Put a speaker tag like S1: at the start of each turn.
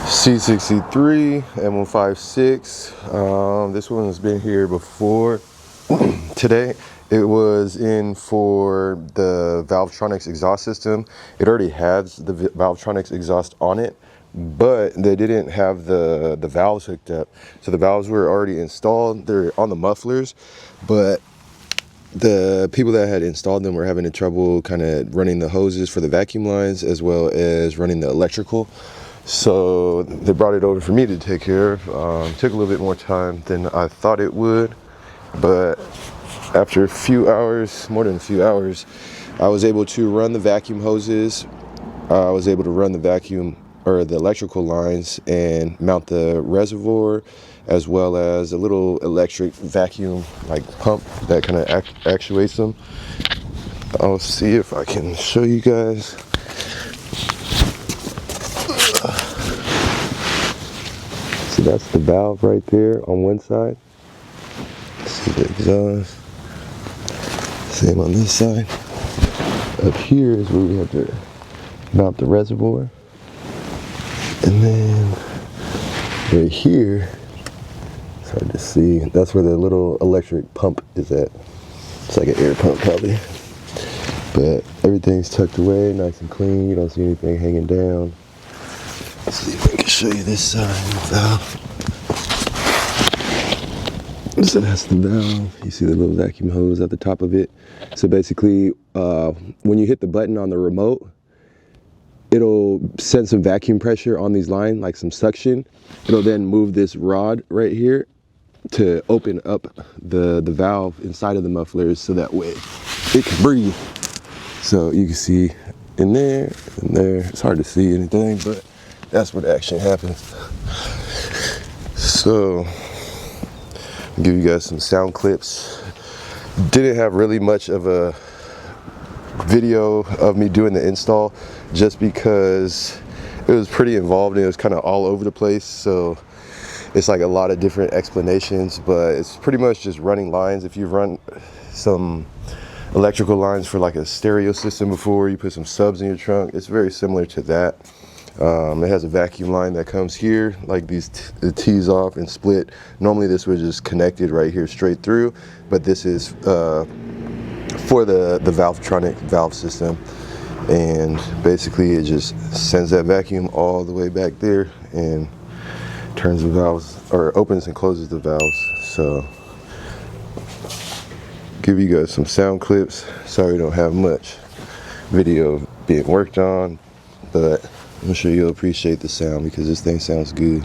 S1: C63 AMG. This one has been here before. Today it was in for the Valvetronic Exhaust System. It already has the Valvetronic exhaust on it, but they didn't have the valves hooked up. So the valves were already installed. They're on the mufflers, but the people that had installed them were having trouble kind of running the hoses for the vacuum lines as well as running the electrical. So they brought it over for me to take care of. Took a little bit more time than I thought it would, but after a few hours, more than a few hours, I was able to run the vacuum hoses. I was able to run the vacuum or the electrical lines and mount the reservoir, as well as a little electric vacuum like pump that kind of actuates them. I'll see if I can show you guys. So that's the valve right there on one side. See the exhaust. Same on this side. Up here is where we have to mount the reservoir. And then right here, it's hard to see, that's where the little electric pump is at. It's like an air pump probably. But everything's tucked away, nice and clean. You don't see anything hanging down. Let's see if I can show you this side of the valve. So that's the valve. You see the little vacuum hose at the top of it. So basically, when you hit the button on the remote, it'll send some vacuum pressure on these lines, like some suction. It'll then move this rod right here to open up the valve inside of the mufflers so that way it can breathe. So you can see in there, it's hard to see anything, but that's what actually happens. So I'll give you guys some sound clips. Didn't have really much of a video of me doing the install just because it was pretty involved and it was kind of all over the place. So it's like a lot of different explanations, but it's pretty much just running lines. If you run some electrical lines for like a stereo system before, you put some subs in your trunk, it's very similar to that. It has a vacuum line that comes here, like these tees off and split. Normally this was just connected right here straight through, but this is for the Valvetronic valve system. And basically it just sends that vacuum all the way back there and turns the valves, or opens and closes the valves. So give you guys some sound clips. Sorry we don't have much video being worked on, but I'm sure you'll appreciate the sound because this thing sounds good.